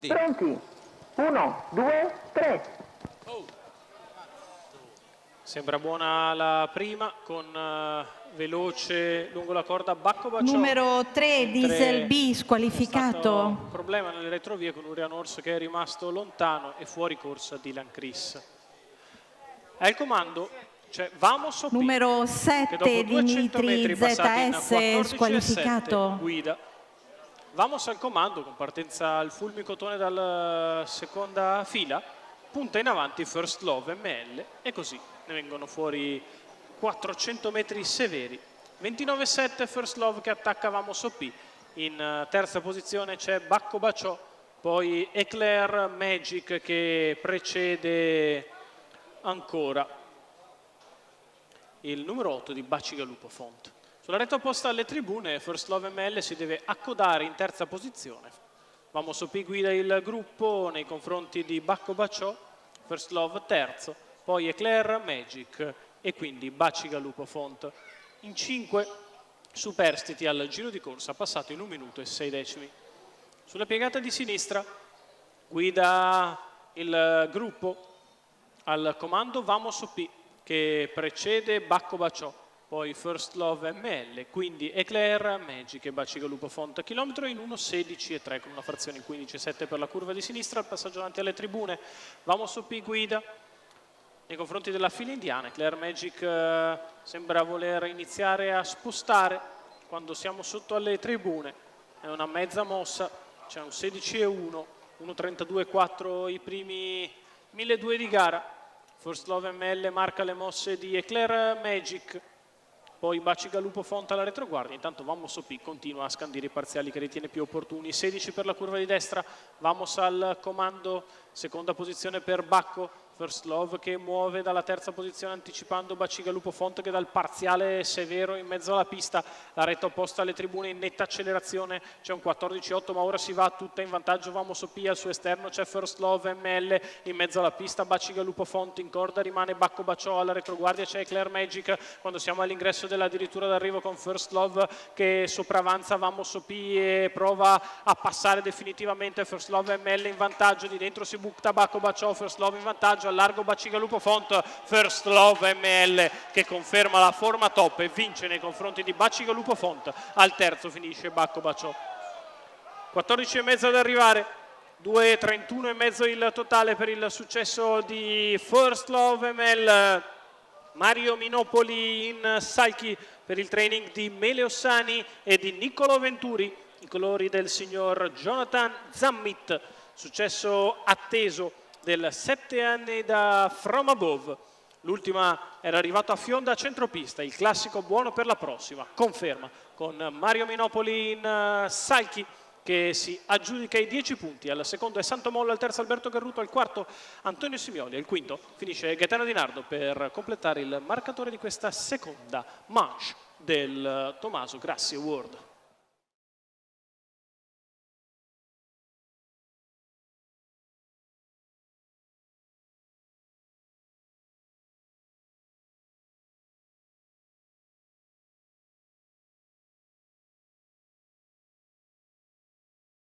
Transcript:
Pronti? 1, 2, 3. Sembra buona la prima con veloce lungo la corda Bacco Baciò. Numero 3 Diesel B Un squalificato. problema nelle retrovie con Urian Orso che è rimasto lontano e fuori corsa Dylan Chris. È il comando, c'è Vamos OP, Numero che 7 dopo 200 metri Dimitri passati in ZS 14,7 squalificato. guida. Vamos al comando con partenza al fulmicotone dalla seconda fila, punta in avanti First Love ML e così ne vengono fuori 400 metri severi. 29,7 First Love che attacca Vamos OP. In terza posizione c'è Bacco Baciò, poi Eclair Magic che precede ancora il numero 8 di Bacigalupo Font. Sulla retta opposta alle tribune, First Love ML si deve accodare in terza posizione. Vamos OP guida il gruppo nei confronti di Bacco Baciò, First Love terzo, poi Eclair Magic e quindi Bacigalupo Font. In 5 superstiti al giro di corsa, passato in 1 minuto e 6 decimi. Sulla piegata di sinistra guida il gruppo al comando Vamos OP che precede Bacco Baciò, poi First Love ML, quindi Eclair Magic e Bacigalupo Font. Chilometro in 1,16,3 con una frazione in 15,7 per la curva di sinistra. Il passaggio davanti alle tribune, Vamos OP guida nei confronti della fila indiana. Eclair Magic sembra voler iniziare a spostare quando siamo sotto alle tribune. È una mezza mossa, c'è un 16,1, 1,32,4 i primi 1.200 di gara. First Love ML marca le mosse di Eclair Magic, poi Bacigalupo Font alla retroguardia. Intanto Vamos OP continua a scandire i parziali che ritiene più opportuni. 16 per la curva di destra, Vamos al comando, seconda posizione per Bacco. First Love che muove dalla terza posizione anticipando Bacigalupo Font che dal parziale severo in mezzo alla pista. La retta opposta alle tribune in netta accelerazione, c'è un 14,8 ma ora si va tutta in vantaggio Vamos OP. Al suo esterno c'è First Love ML in mezzo alla pista, Bacigalupo Font in corda, rimane Bacco Baciò alla retroguardia, c'è Eclair Magic quando siamo all'ingresso dell'addirittura d'arrivo con First Love che sopravanza Vamos OP e prova a passare definitivamente. First Love ML in vantaggio, di dentro si butta Bacco Baciò, First Love in vantaggio, al largo Bacigalupo Font. First Love ML che conferma la forma top e vince nei confronti di Bacigalupo Font. Al terzo finisce Bacco Baciò. 14,5 ad arrivare, 2,31,5 il totale per il successo di First Love ML. Mario Minopoli in salchi per il training di Mele Ossani e di Niccolo Venturi, i colori del signor Jonathan Zammit. Successo atteso del 7 anni da From Above. L'ultima era arrivata a Fionda a centropista, il classico buono per la prossima, conferma con Mario Minopoli in salchi che si aggiudica i 10 punti. Al secondo è Santo Molla, al terzo Alberto Garruto, al quarto Antonio Simioli, al quinto finisce Gaetano Di Nardo per completare il marcatore di questa seconda manche del Tommaso Grassi Award.